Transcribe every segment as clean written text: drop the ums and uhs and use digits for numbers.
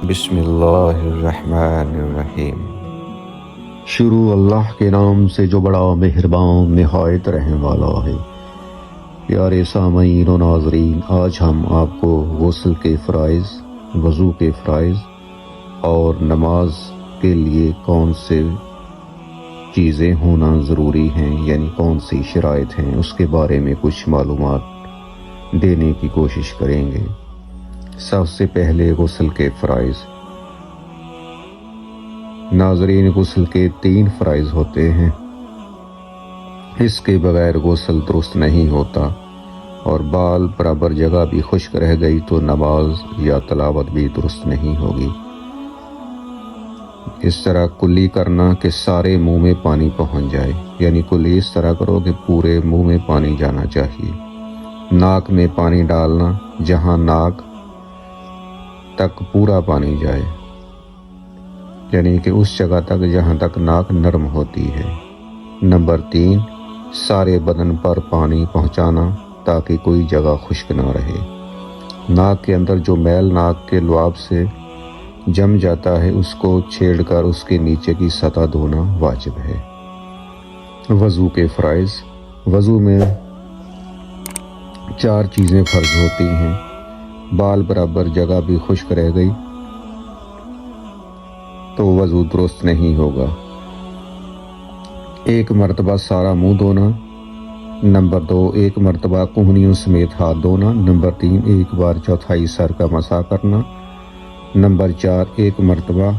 بسم اللہ الرحمن الرحیم۔ شروع اللہ کے نام سے جو بڑا مہربان نہایت رحم والا ہے۔ پیارے سامعین و ناظرین، آج ہم آپ کو غسل کے فرائض، وضو کے فرائض اور نماز کے لیے کون سے چیزیں ہونا ضروری ہیں، یعنی کون سی شرائط ہیں، اس کے بارے میں کچھ معلومات دینے کی کوشش کریں گے۔ سب سے پہلے غسل کے فرائض۔ ناظرین، غسل کے 3 فرائض ہوتے ہیں، اس کے بغیر غسل درست نہیں ہوتا، اور بال برابر جگہ بھی خشک رہ گئی تو نماز یا تلاوت بھی درست نہیں ہوگی۔ اس طرح کلی کرنا کہ سارے منہ میں پانی پہنچ جائے، یعنی کلی اس طرح کرو کہ پورے منہ میں پانی جانا چاہیے۔ ناک میں پانی ڈالنا جہاں ناک تک پورا پانی جائے، یعنی کہ اس جگہ تک جہاں تک ناک نرم ہوتی ہے۔ نمبر 3، سارے بدن پر پانی پہنچانا تاکہ کوئی جگہ خشک نہ رہے۔ ناک کے اندر جو میل ناک کے لعاب سے جم جاتا ہے اس کو چھیڑ کر اس کے نیچے کی سطح دھونا واجب ہے۔ وضو کے فرائض۔ وضو میں 4 چیزیں فرض ہوتی ہیں۔ بال برابر جگہ بھی خشک رہ گئی تو وضو درست نہیں ہوگا۔ 1 مرتبہ سارا منہ دھونا۔ نمبر 2، 1 مرتبہ کہنیوں سمیت ہاتھ دھونا۔ نمبر 3، 1 بار چوتھائی سر کا مسح کرنا۔ نمبر 4، 1 مرتبہ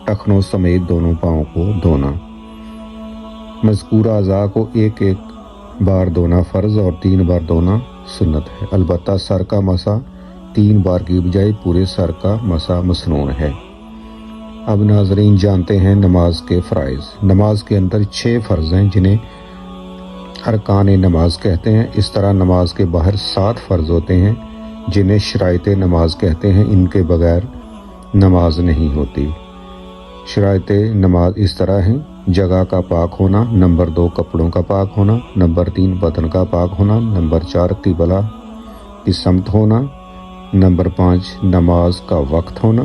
ٹخنوں سمیت دونوں پاؤں کو دھونا۔ مذکورہ اعضاء کو 1 بار دھونا فرض اور 3 بار دھونا سنت ہے، البتہ سر کا مسح 3 بار کی بجائے پورے سر کا مسح مسنون ہے۔ اب ناظرین جانتے ہیں نماز کے فرائض۔ نماز کے اندر 6 فرض ہیں جنہیں ارکان نماز کہتے ہیں۔ اس طرح نماز کے باہر 7 فرض ہوتے ہیں جنہیں شرائط نماز کہتے ہیں، ان کے بغیر نماز نہیں ہوتی۔ شرائط نماز اس طرح ہیں: جگہ کا پاک ہونا۔ نمبر 2، کپڑوں کا پاک ہونا۔ نمبر 3، بدن کا پاک ہونا۔ نمبر 4، قبلہ کی سمت ہونا۔ نمبر 5، نماز کا وقت ہونا۔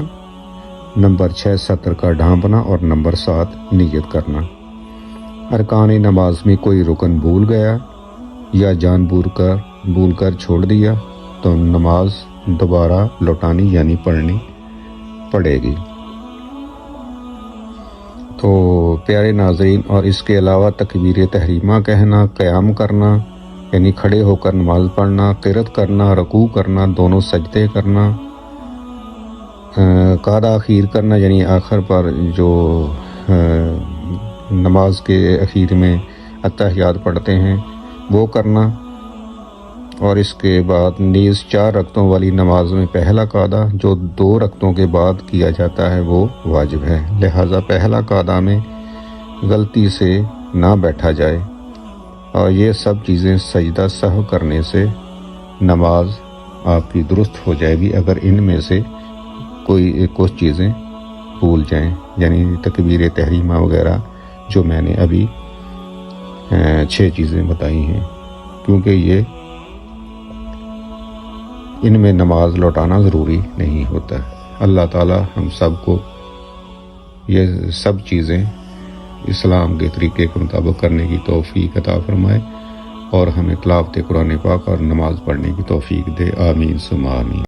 نمبر 6، سطر کا ڈھانپنا، اور نمبر 7، نیت کرنا۔ ارکان نماز میں کوئی رکن بھول گیا یا جان بھول کر چھوڑ دیا تو نماز دوبارہ لوٹانی یعنی پڑھنی پڑے گی۔ تو پیارے ناظرین، اور اس کے علاوہ تکبیر تحریمہ کہنا، قیام کرنا یعنی کھڑے ہو کر نماز پڑھنا، قرات کرنا، رکوع کرنا، دونوں سجدے کرنا، قعدہ اخیر کرنا یعنی آخر پر جو نماز کے اخیر میں اتحیات پڑھتے ہیں وہ کرنا، اور اس کے بعد نیز 4 رکعتوں والی نماز میں پہلا قعدہ جو 2 رکعتوں کے بعد کیا جاتا ہے وہ واجب ہے، لہٰذا پہلا قعدہ میں غلطی سے نہ بیٹھا جائے، اور یہ سب چیزیں سجدہ سہو کرنے سے نماز آپ کی درست ہو جائے گی اگر ان میں سے کچھ چیزیں بھول جائیں، یعنی تکبیر تحریمہ وغیرہ جو میں نے ابھی 6 چیزیں بتائی ہیں، کیونکہ یہ ان میں نماز لوٹانا ضروری نہیں ہوتا۔ اللہ تعالی ہم سب کو یہ سب چیزیں اسلام کے طریقے کے مطابق کرنے کی توفیق عطا فرمائے، اور ہمیں تلاوت قرآن پاک اور نماز پڑھنے کی توفیق دے۔ آمین ثم آمین۔